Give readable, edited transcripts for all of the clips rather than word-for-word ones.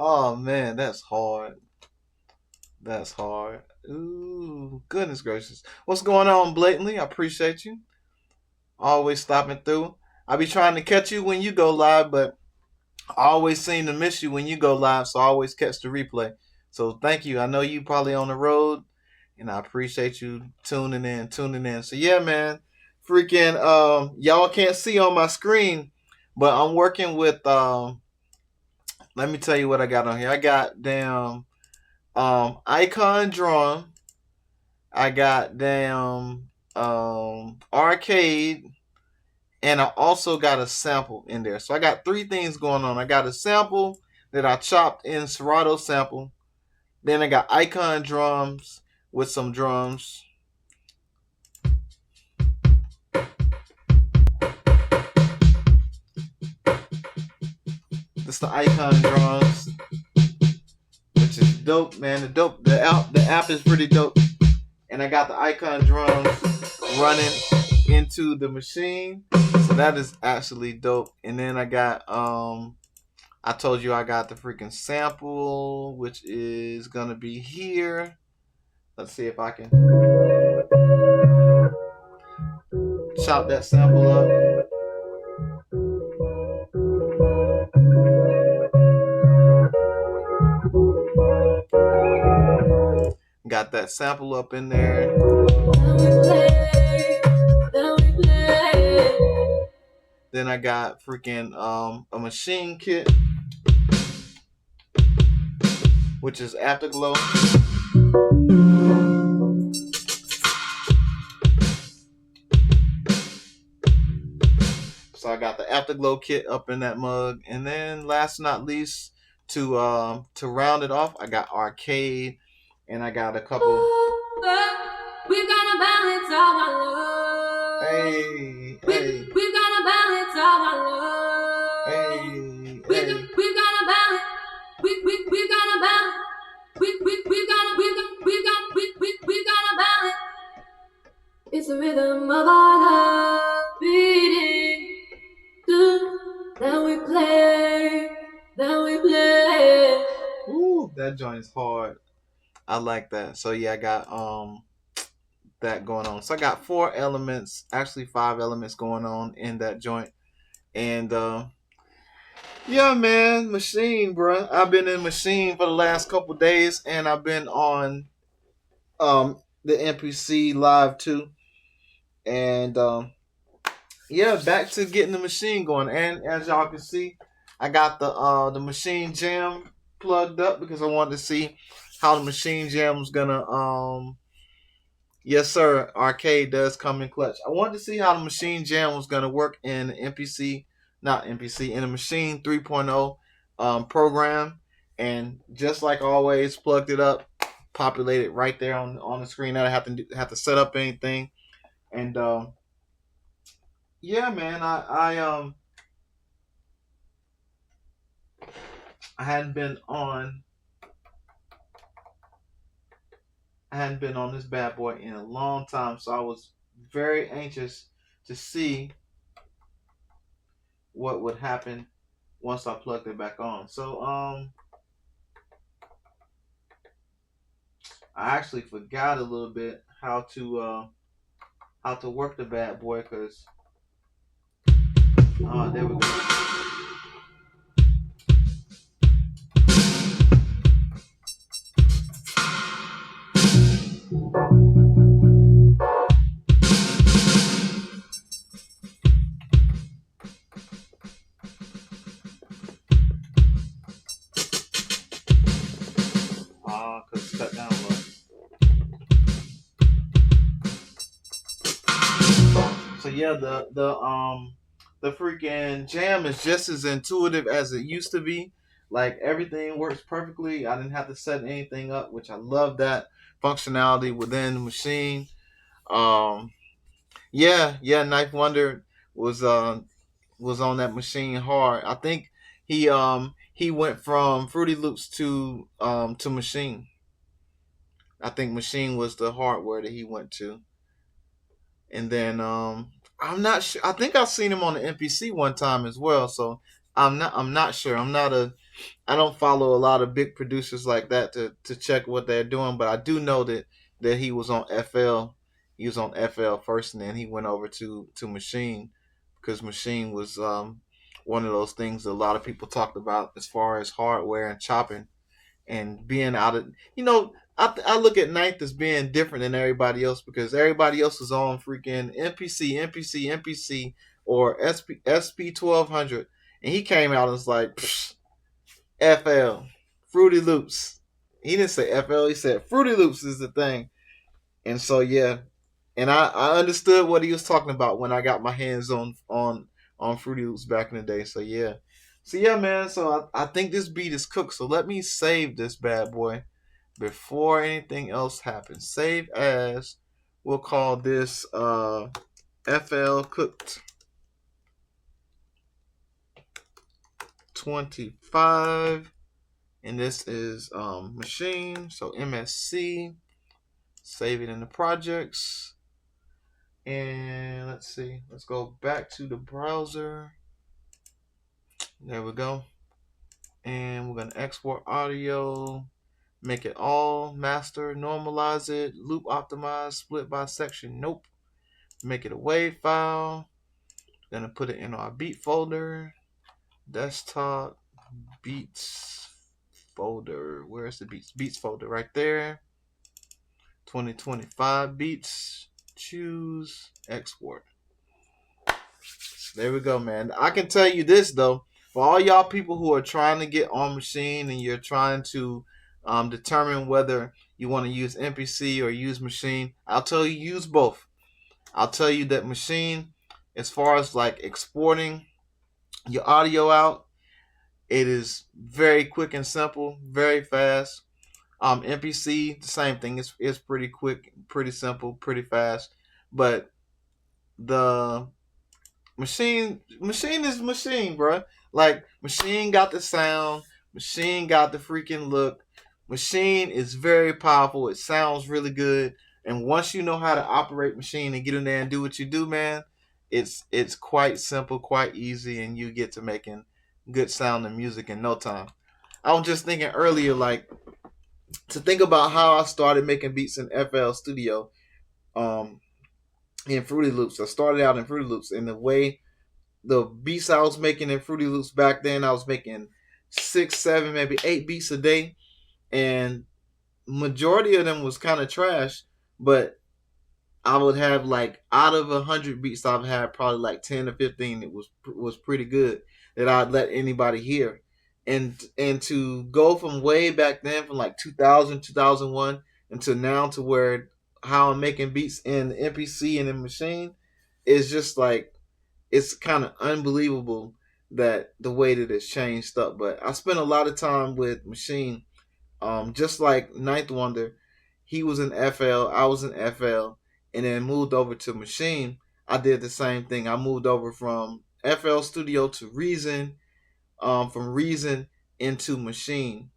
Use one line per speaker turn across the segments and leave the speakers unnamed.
Oh man, that's hard. That's hard. Ooh, goodness gracious. What's going on, Blatantly? I appreciate you. Always stopping through. I be trying to catch you when you go live, but I always seem to miss you when you go live, so I always catch the replay. So thank you. I know you probably on the road, and I appreciate you tuning in. So yeah, man. Freaking y'all can't see on my screen, But I'm working with let me tell you what I got on here. I got damn icon drum. I got damn arcade, and I also got a sample in there. So I got three things going on. I got a sample that I chopped in Serato sample. Then I got icon drums with some drums. This the icon drums, which is dope, man. The app is pretty dope. And I got the icon drums running into the machine. So that is actually dope. And then I told you I got the freaking sample, which is gonna be here. Let's see if I can chop that sample up. Got that sample up in there. Then I got freaking a machine kit, which is Afterglow. So I got the Afterglow kit up in that mug, and then last but not least, to round it off, I got arcade, and I got a couple. We're gonna balance our love. Hey, hey. We're gonna balance our love. Hey, we're gonna balance. We're gonna balance. We're gonna balance. It's the rhythm of our love beating. Then we play. Then we play. Ooh, that joint is hard. I like that. So yeah, I got that going on. So I got 4 elements, actually 5 elements going on in that joint. And yeah, man, Machine, bro. I've been in Machine for the last couple days, and I've been on the NPC live too. And yeah, back to getting the machine going. And as y'all can see, I got the machine jam plugged up because I wanted to see how the machine jam was gonna yes sir, arcade does come in clutch. I wanted to see how the machine jam was gonna work in the NPC, not NPC, in the machine 3.0 program. And just like always, plugged it up, populated right there on the screen. I didn't have to set up anything. And yeah, man, I hadn't been on I hadn't been on this bad boy in a long time, so I was very anxious to see what would happen once I plugged it back on. So I actually forgot a little bit how to work the bad boy because there we go. Cause cut down low. So yeah, the freaking jam is just as intuitive as it used to be. Like everything works perfectly. I didn't have to set anything up, which I love that functionality within the machine. Um, yeah, Knife Wonder was was on that machine hard. I think he went from Fruity Loops to Machine. I think Machine was the hardware that he went to, and then I'm not sure. I think I've seen him on the NPC one time as well. So I'm not sure. I don't follow a lot of big producers like that to check what they're doing, but I do know that he was on FL. He was on FL first, and then he went over to Machine because Machine was one of those things that a lot of people talked about as far as hardware and chopping and being out of I look at Ninth as being different than everybody else because everybody else is on freaking NPC, NPC, NPC, or SP 1200, and he came out and was like, "Psh, FL, Fruity Loops." He didn't say FL. He said Fruity Loops is the thing. And so yeah, and I understood what he was talking about when I got my hands on Fruity Loops back in the day. So yeah, man. So I think this beat is cooked. So let me save this bad boy before anything else happens. Save as. We'll call this FL cooked 25, and this is machine. So MSC. Save it in the projects. And let's see. Let's go back to the browser. There we go. And we're going to export audio. Make it all. Master. Normalize it. Loop optimize. Split by section. Nope. Make it a WAV file. Going to put it in our beat folder. Desktop. Beats folder. Where's the beats? Beats folder right there. 2025 beats. Choose. Export. There we go, man. I can tell you this though, for all y'all people who are trying to get on Machine and you're trying to determine whether you want to use MPC or use Machine, I'll tell you use both. I'll tell you that Machine, as far as like exporting your audio out, it is very quick and simple, very fast. MPC, the same thing. It's pretty quick, pretty simple, pretty fast. But the machine is machine, bro. Like machine got the sound, machine got the freaking look. Machine is very powerful. It sounds really good. And once you know how to operate machine and get in there and do what you do, man, it's quite simple, quite easy, and you get to making good sounding music in no time. I was just thinking earlier, like to think about how I started making beats in FL Studio, um, in Fruity Loops. I started out in Fruity Loops, and the way the beats I was making in Fruity Loops back then, I was making 6, 7, maybe 8 beats a day, and majority of them was kind of trash. But I would have like out of 100 beats, I've had probably like 10 or 15 that was pretty good that I'd let anybody hear. And to go from way back then, from like 2000, 2001, until now to where how I'm making beats in MPC and in Machine is just like it's kind of unbelievable that the way that it's changed up. But I spent a lot of time with Machine, just like Ninth Wonder. He was in FL, I was in FL, and then moved over to Machine. I did the same thing. I moved over from FL Studio to Reason, from Reason into Machine,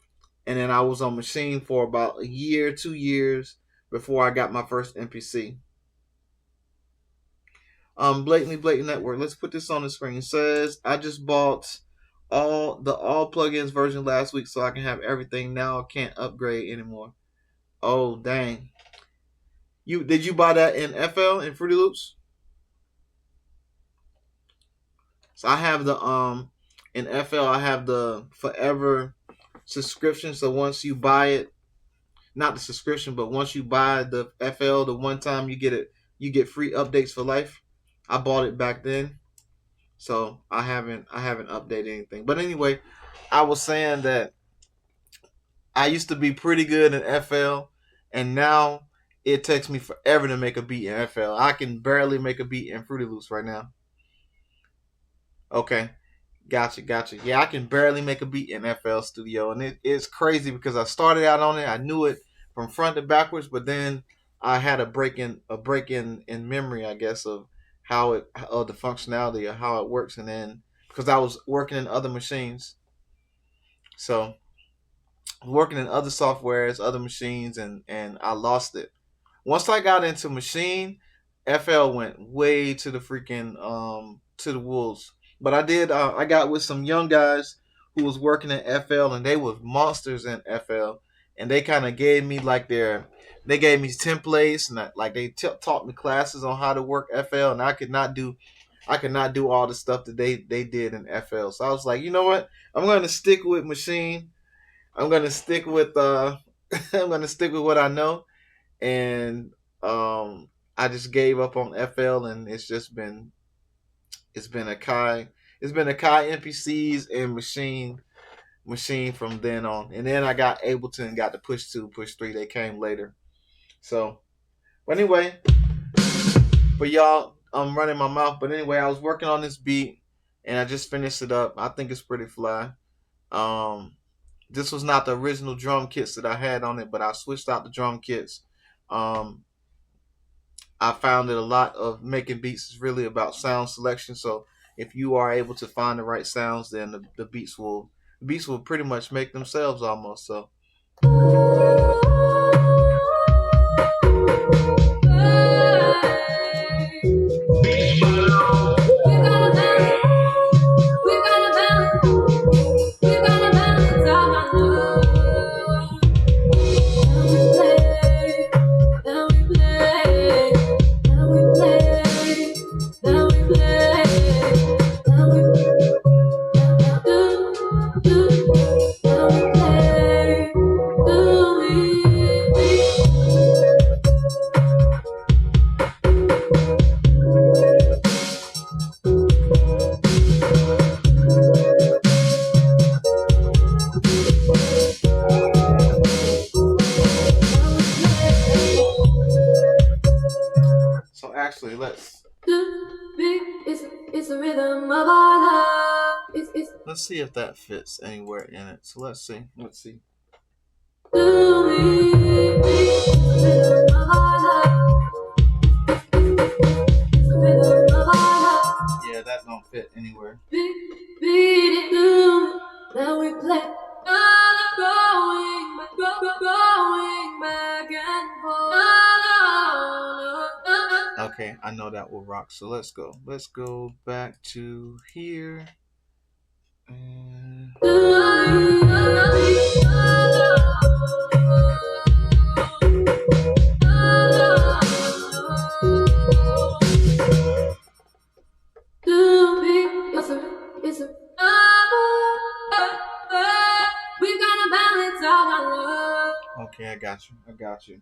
and then I was on Machine for about a year, 2 years before I got my first MPC. Blatantly Blatant Network. Let's put this on the screen. It says I just bought all plugins version last week, so I can have everything now. I can't upgrade anymore. Oh dang! You did you buy that in FL in Fruity Loops? So I have the in FL I have the forever subscription. So once you buy it, not the subscription, but once you buy the FL, the one time you get free updates for life. I bought it back then. So I haven't updated anything. But anyway, I was saying that I used to be pretty good in FL, and now it takes me forever to make a beat in FL. I can barely make a beat in Fruity Loops right now. Okay, gotcha. Yeah, I can barely make a beat in FL Studio, and it's crazy because I started out on it. I knew it from front to backwards, but then I had a break in memory, I guess, of of the functionality of how it works, and then because I was working in other machines, so working in other softwares, other machines, and I lost it. Once I got into Machine, FL went way to the freaking to the wolves. But I got with some young guys who was working in FL, and they was monsters in FL, and they kind of gave me like they gave me templates, and like they taught me classes on how to work FL, and I could not do all the stuff that they did in FL. So I was like, you know what? I'm going to stick with Machine. I'm going to stick with I'm going to stick with what I know, and I just gave up on FL, and it's just been It's been a Kai. It's been a Kai NPCs and Machine from then on. And then I got Ableton and got to push 2, push 3. They came later. So, but anyway, for y'all, I'm running my mouth. But anyway, I was working on this beat and I just finished it up. I think it's pretty fly. Um, this was not the original drum kits that I had on it, but I switched out the drum kits. Um, I found that a lot of making beats is really about sound selection. So if you are able to find the right sounds, then the beats will pretty much make themselves almost. So so actually, it's a rhythm of our love. Let's see if that fits anywhere in it. So let's see. Yeah, that don't fit anywhere. Beat it through. Now we play. Going back and forth. Okay, I know that will rock. So let's go. Let's go back to here. Okay, I got you.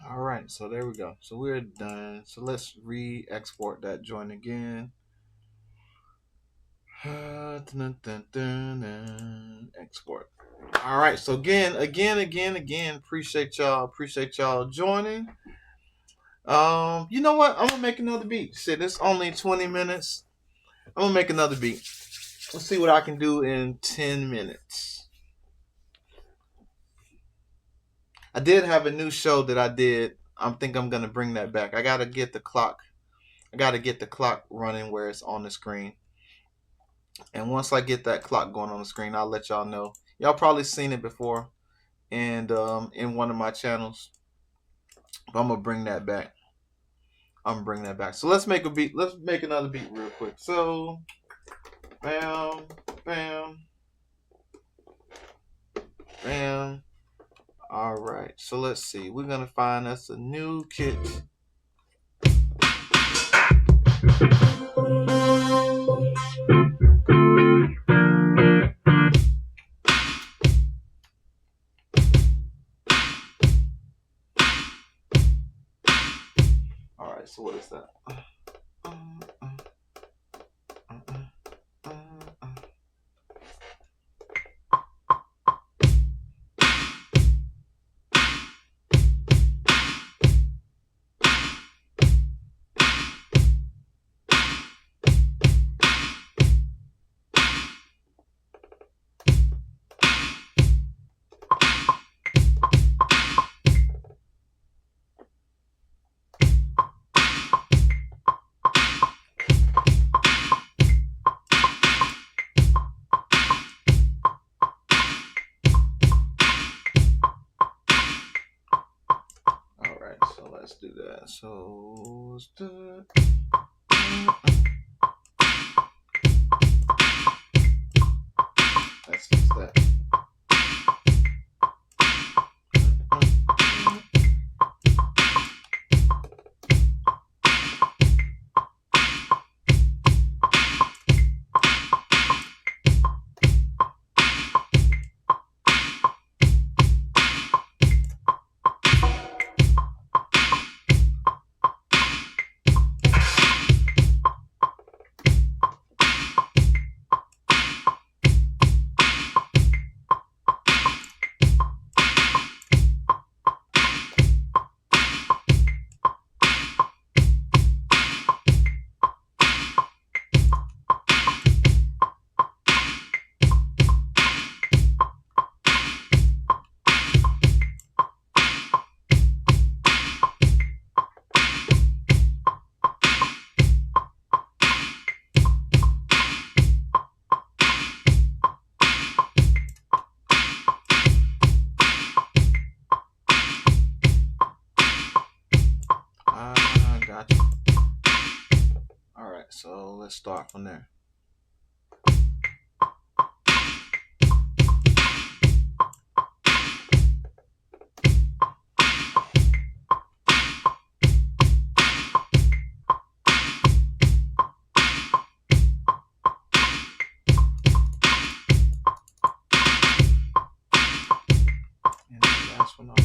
All right, so there we go. So we're done. So let's re-export that joint again. Export. All right. So again. Appreciate y'all joining. You know what? I'm gonna make another beat. Shit, it's only 20 minutes. I'm gonna make another beat. Let's see what I can do in 10 minutes. I did have a new show that I did. I think I'm gonna bring that back. I gotta get the clock running where it's on the screen. And once I get that clock going on the screen, I'll let y'all know. Y'all probably seen it before, and in one of my channels. But I'm gonna bring that back. I'm gonna bring that back. So let's make a beat. Let's make another beat real quick. So, bam, bam, bam. All right. So let's see. We're gonna find us a new kit. All right. So what is that? All right. So let's do that. So let's do it. Let's fix that. Gotcha. All right, so let's start from there. And the last one off.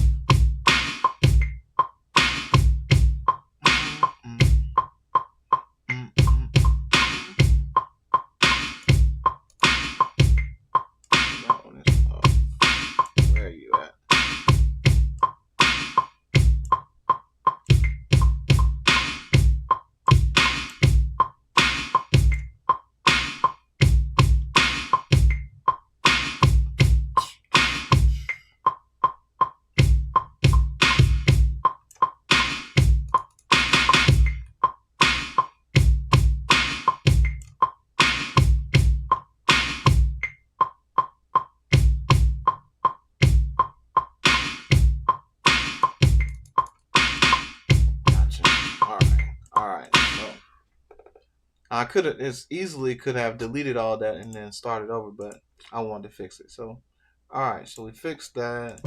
That one is off. Where are you at? Gotcha. All right. So I could have as easily could have deleted all that and then started over, but I wanted to fix it. So, all right. So we fixed that.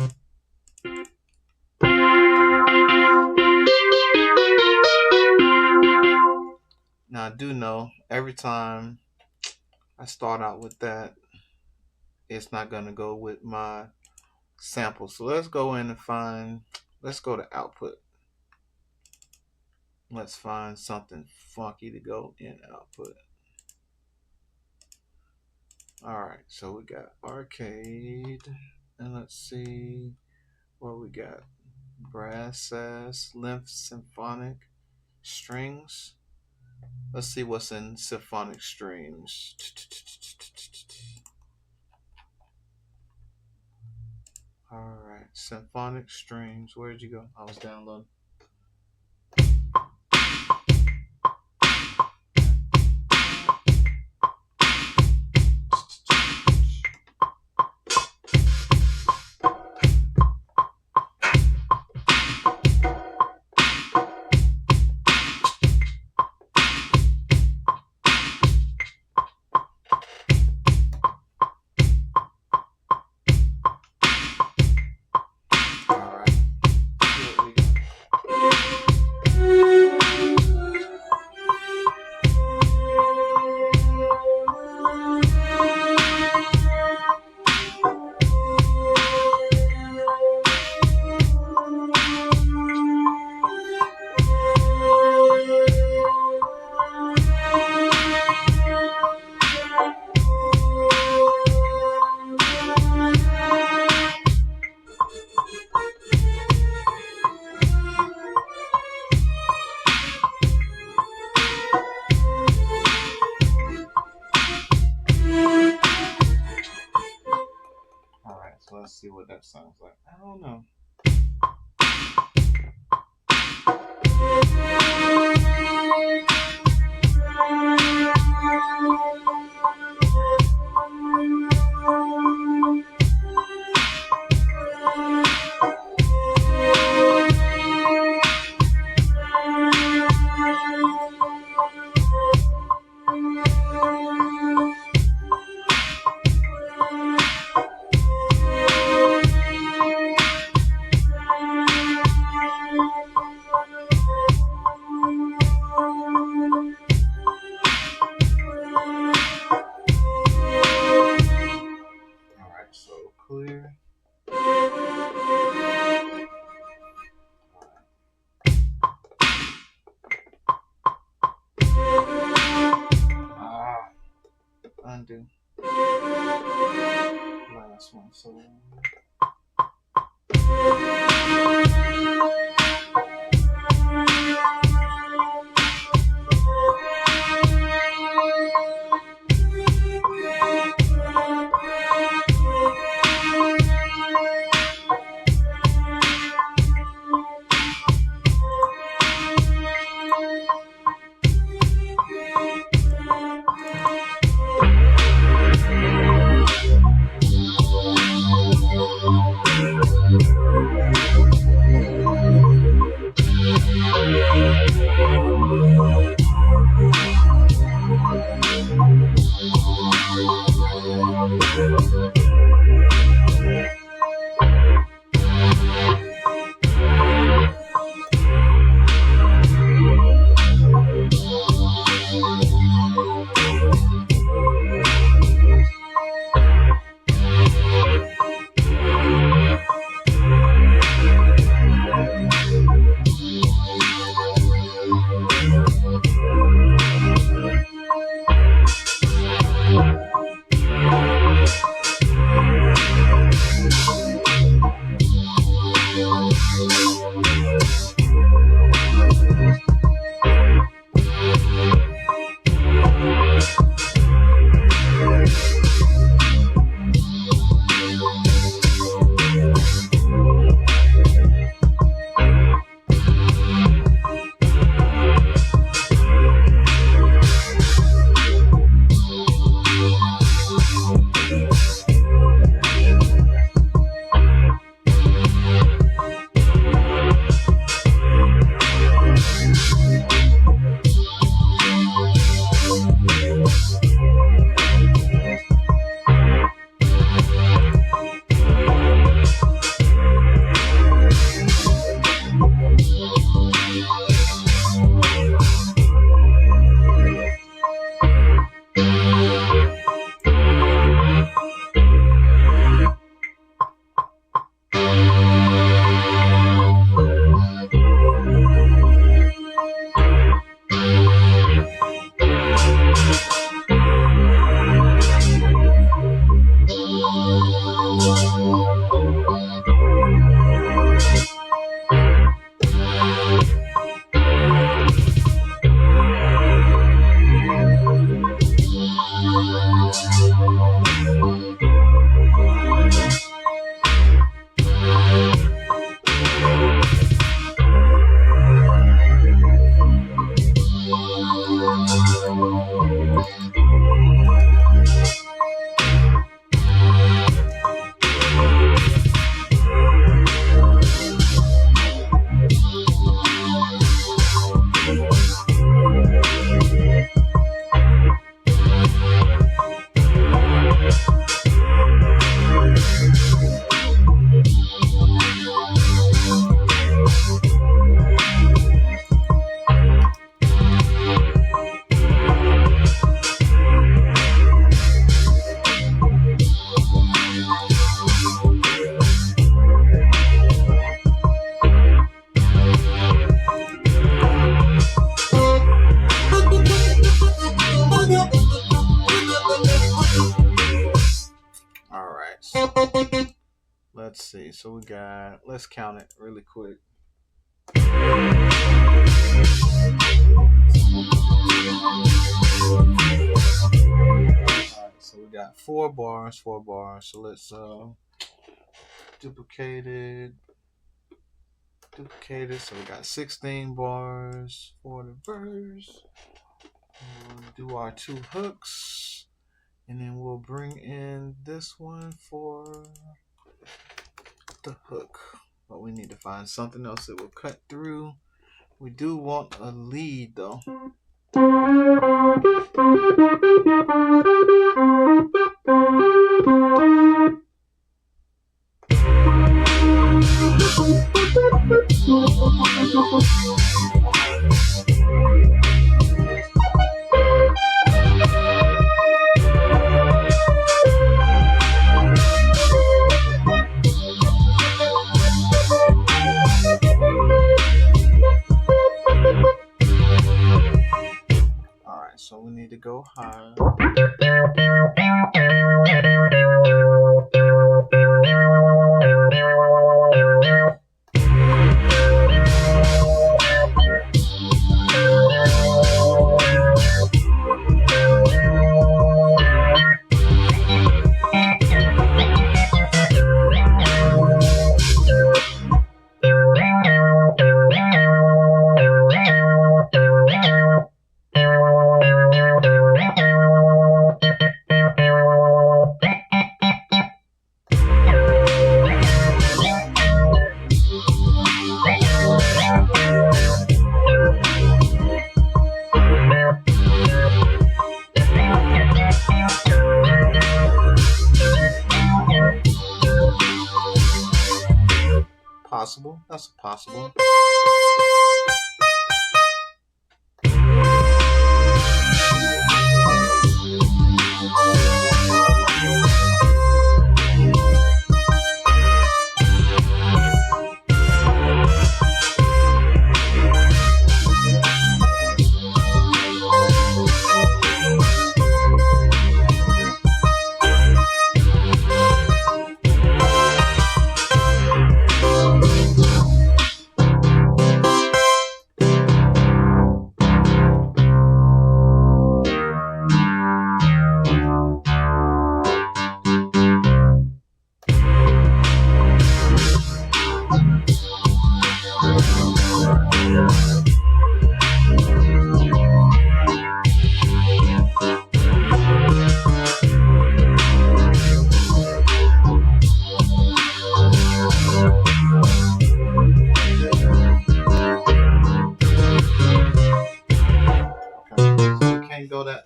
Now I do know every time I start out with that, it's not gonna go with my sample. So let's go in and find. Let's go to output. Let's find something funky to go in output. All right, so we got arcade, and let's see what we got. Brass sass, lymph, symphonic, strings. Let's see what's in symphonic strings. All right, symphonic strings. Where'd you go? I was downloading. what that sounds like. I don't know. All right, so clear. Ah, undo. Last one. So. Let's see. So we got, let's count it really quick. Alright, so we got 4 bars, 4 bars. So let's duplicated, duplicated. So we got 16 bars for the verse. We'll do our 2 hooks, and then we'll bring in this one for the hook. But we need to find something else that will cut through. We do want a lead though. Alright, so we need to go higher. Possible. That's possible.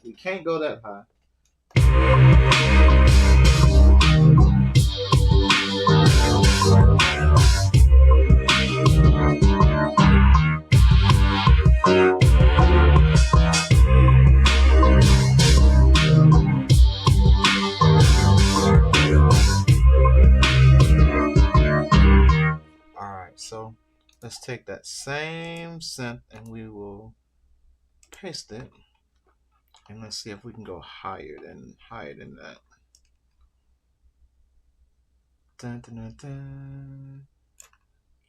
We can't go that high. Alright, so let's take that same synth and we will paste it. And let's see if we can go higher than that. Dun, dun, dun, dun.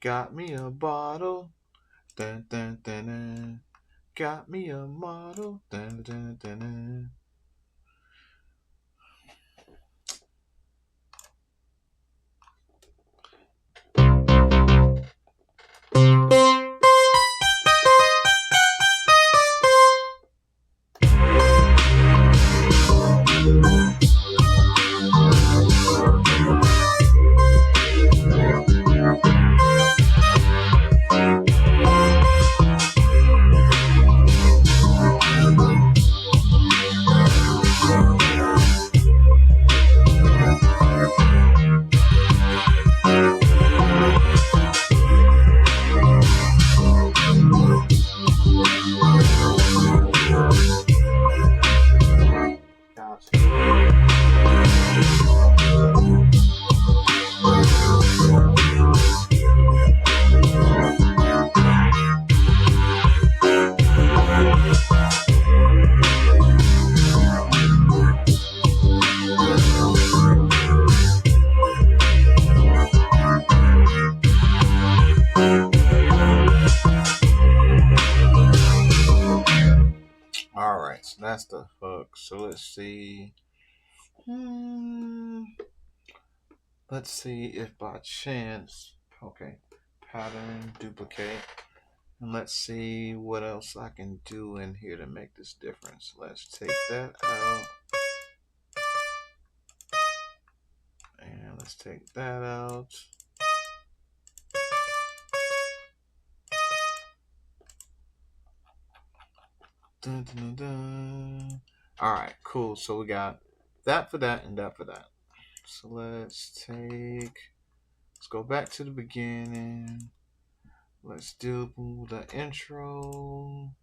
Got me a bottle. Dun, dun, dun, dun. Got me a model. Dun, dun, dun, dun. Alright, so that's the hook. So let's see. Let's see if by chance, okay, pattern, duplicate. And let's see what else I can do in here to make this difference. Let's take that out. And let's take that out. Dun, dun, dun, dun. All right, cool. So we got that for that and that for that. So let's go back to the beginning. Let's do the intro.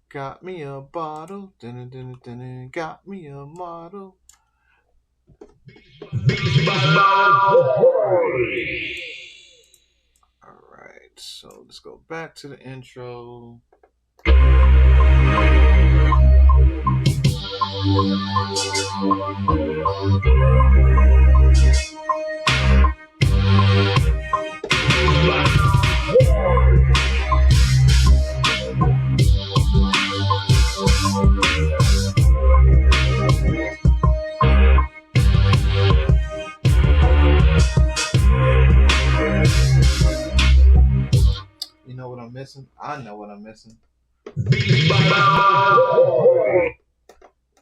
Got me a bottle. Dun, dun, dun, dun, got me a model. Alright, so let's go back to the intro. You know what I'm missing? I know what I'm missing.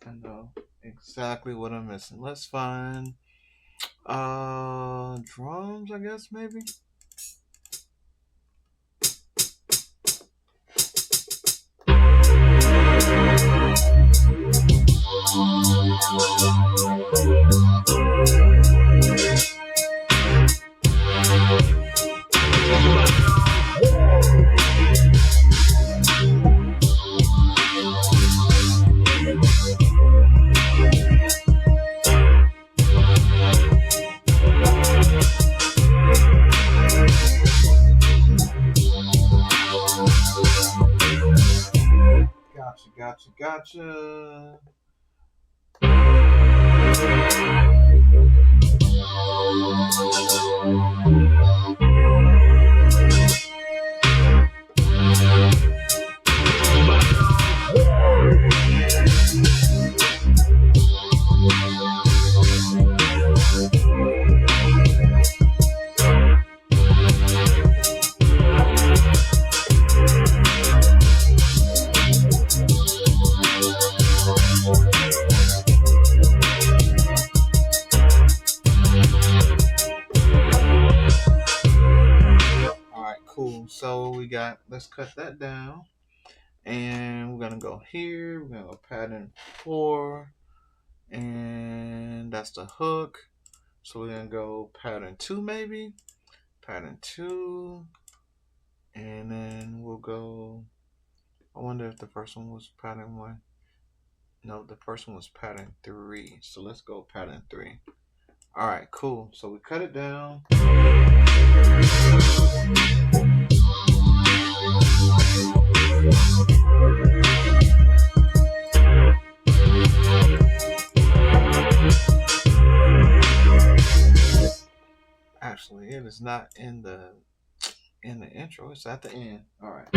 I know exactly what I'm missing. Let's find drums, I guess, maybe. Gotcha. So we got, let's cut that down, and we're gonna go here, we're gonna go pattern 4, and that's the hook. So we're gonna go pattern 2, maybe pattern 2, and then we'll go, I wonder if the first one was pattern 1. No, the first one was pattern 3. So let's go pattern 3. All right, cool. So we cut it down. Actually, it is not in the intro. It's at the end. All right.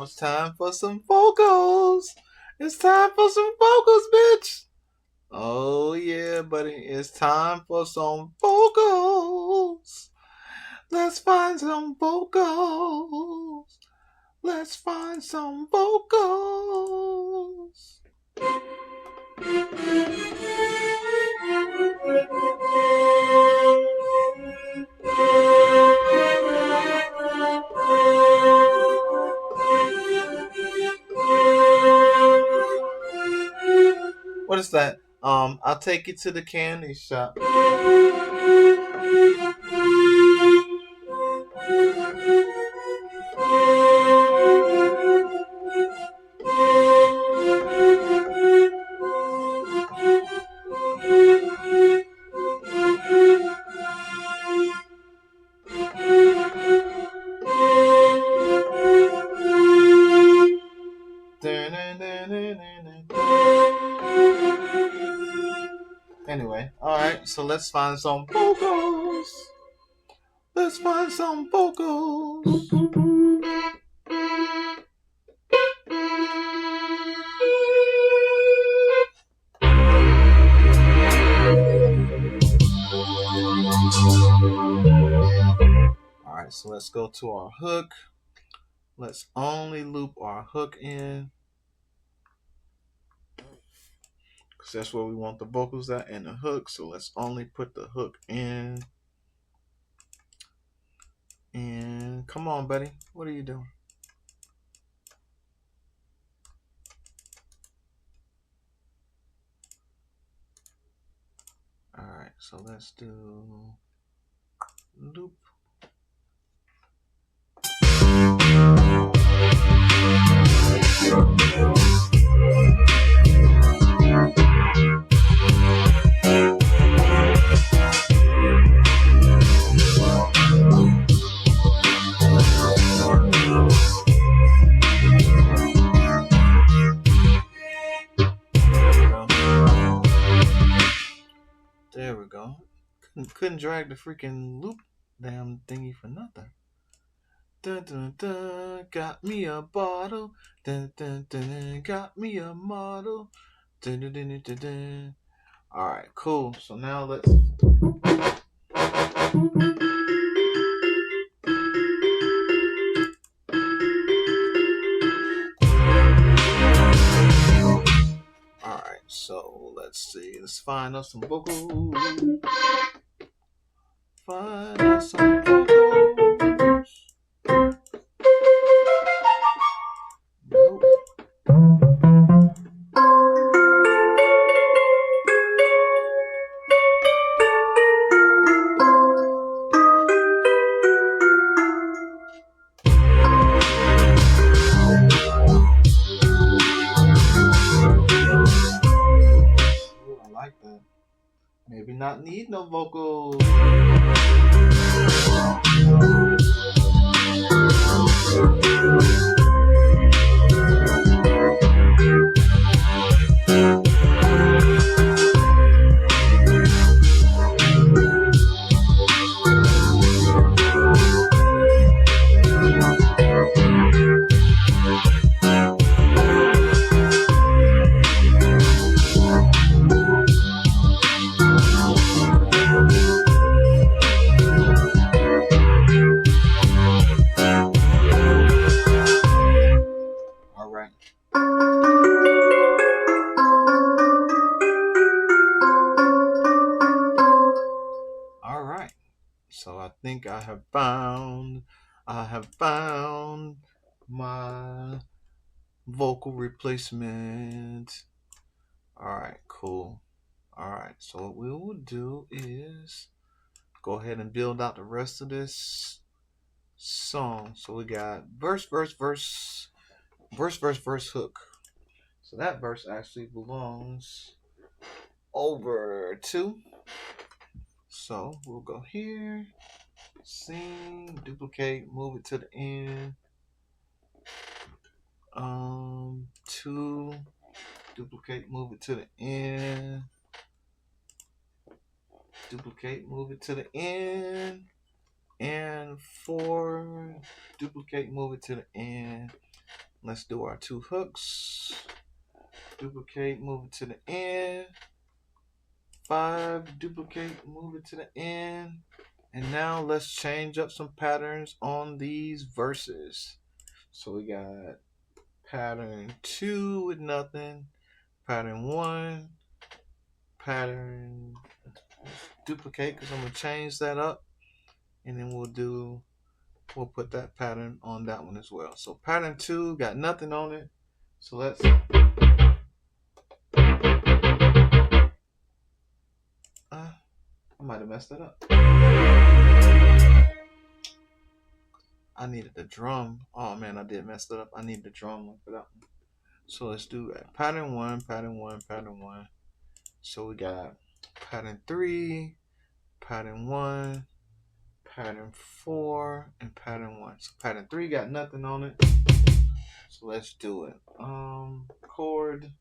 It's time for some vocals. It's time for some vocals, bitch. Oh yeah, buddy. It's time for some vocals. Let's find some vocals. Let's find some vocals. What is that? I'll take you to the candy shop. Anyway, alright, so let's find some vocals. Let's find some vocals. Alright, so let's go to our hook. Let's only loop our hook in, because that's where we want the vocals at, and the hook. So let's only put the hook in. And come on, buddy. What are you doing? Alright, so let's do loop. There we go. Couldn't drag the freaking loop damn thingy for nothing. Dun, dun, dun, got me a bottle. Dun, dun, dun, dun, got me a model. Dun, dun, dun, dun, dun. All right, cool. So now let's. All right, so let's see. Let's find us some vocals. Find us some vocals. Nope. Ooh, I like that. Maybe not need no vocals. All right. So I think I have found my vocal replacement. All right, cool. All right. So what we will do is go ahead and build out the rest of this song. So we got verse, verse, verse, verse, verse, verse, hook. So that verse actually belongs over to. So we'll go here, sing, duplicate, move it to the end. Two, duplicate, move it to the end. Duplicate, move it to the end. And 4, duplicate, move it to the end. Let's do our 2 hooks. Duplicate, move it to the end. 5, duplicate, move it to the end. And now let's change up some patterns on these verses. So we got pattern 2 with nothing, pattern 1, pattern, duplicate because I'm going to change that up. And then we'll put that pattern on that one as well. So pattern 2 got nothing on it. So let's I might have messed that up. I needed the drum. Oh man, I did mess that up. I need the drum one for that one. So let's do that. Pattern one, pattern one, pattern one. So we got pattern three, pattern one, pattern four, and pattern one. So pattern three got nothing on it. So let's do it. Chord.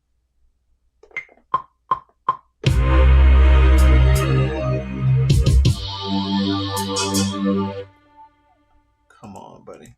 Come on, buddy.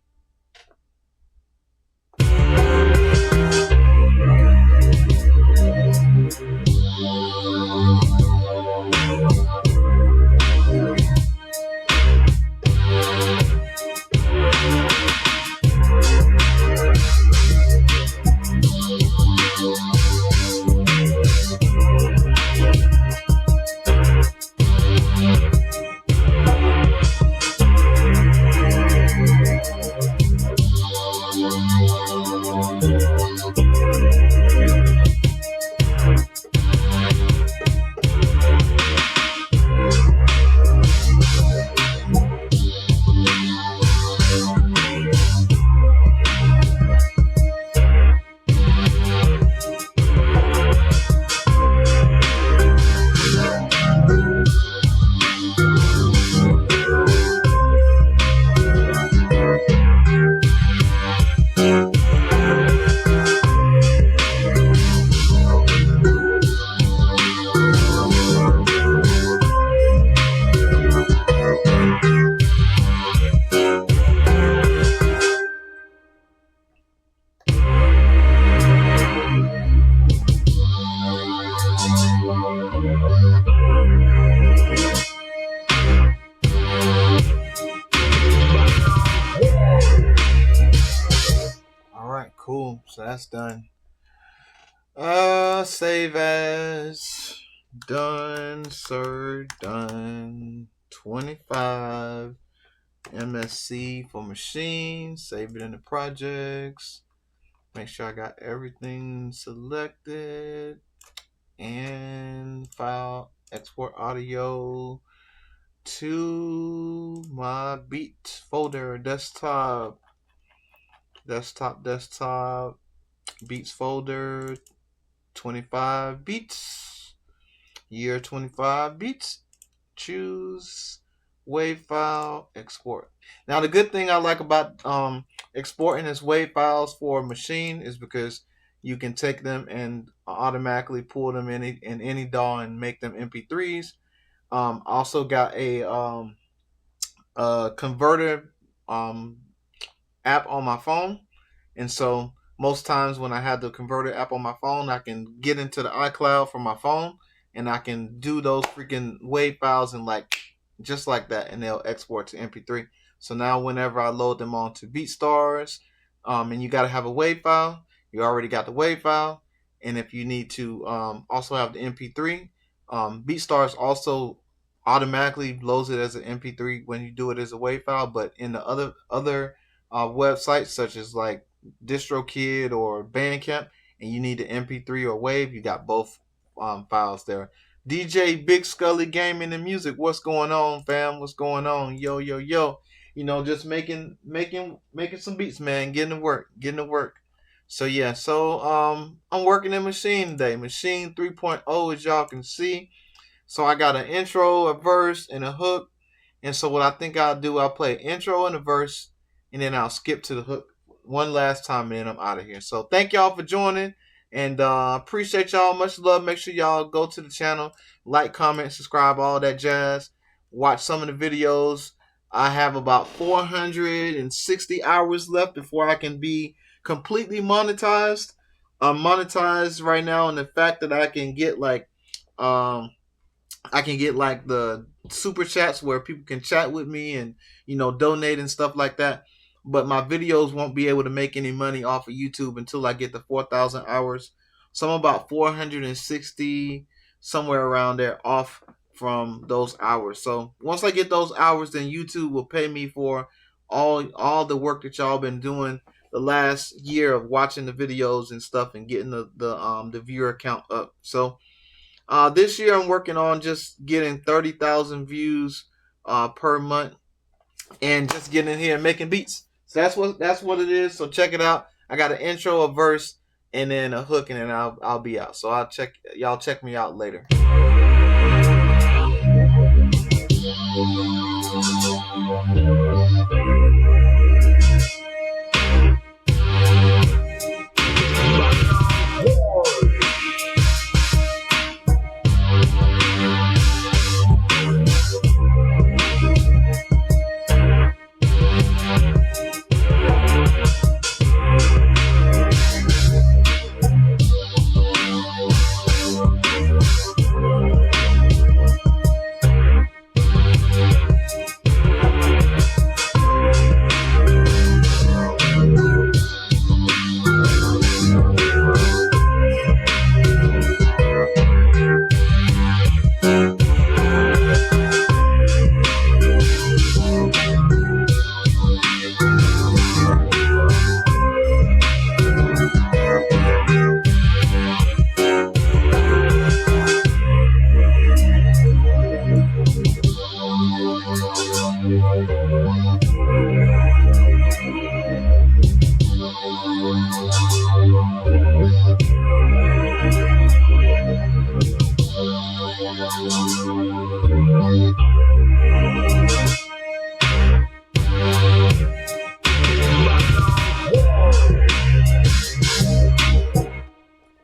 All right, cool. So that's done. Save as. Done, sir. Done. 25. MSC for machine. Save it in the projects. Make sure I got everything selected. And file. Export audio to my beat folder. Desktop. Beats folder. 25 beats. Year 25 beats. Choose wave file, export. Now the good thing I like about exporting as wave files for Maschine is because you can take them and automatically pull them in any DAW and make them MP3s. Also got a converter app on my phone, and so most times when I have the converter app on my phone, I can get into the iCloud from my phone and I can do those freaking wave files and like just like that, and they'll export to MP3. So now whenever I load them onto BeatStars, and you got to have a wave file, you already got the wave file, and if you need to also have the MP3, BeatStars also automatically loads it as an MP3 when you do it as a wave file. But in the other websites such as like DistroKid or Bandcamp, and you need the MP3 or wave, you got both files there. DJ Big Scully Gaming and Music, what's going on, fam? What's going on? Yo, yo, yo. You know, just making some beats, man. Getting to work. So yeah, so I'm working in Maschine today. Maschine 3.0, as y'all can see. So I got an intro, a verse, and a hook. And so what I think I'll do, I'll play an intro and a verse, and then I'll skip to the hook one last time, and then I'm out of here. So thank y'all for joining, and appreciate y'all. Much love. Make sure y'all go to the channel, like, comment, subscribe, all that jazz. Watch some of the videos. I have about 460 hours left before I can be completely monetized. I'm monetized right now, and the fact that I can get like the super chats where people can chat with me and donate and stuff like that. But my videos won't be able to make any money off of YouTube until I get the 4,000 hours. So I'm about 460 somewhere around there off from those hours. So once I get those hours, then YouTube will pay me for all the work that y'all been doing the last year of watching the videos and stuff and getting the viewer count up. So This year I'm working on just getting 30,000 views per month, and just getting in here and making beats. So that's what it is. So check it out. I got an intro, a verse, and then a hook, and then I'll be out. So y'all check me out later.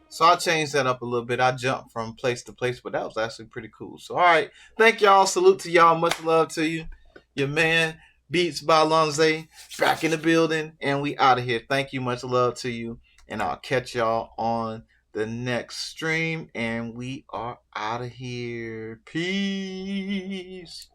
So I changed that up a little bit. I jumped from place to place, but that was actually pretty cool. So all right, thank y'all. Salute to y'all. Much love to you. Your man Beats by Lonze back in the building, and we out of here. Thank you. Much love to you, and I'll catch y'all on the next stream. And we are out of here. Peace.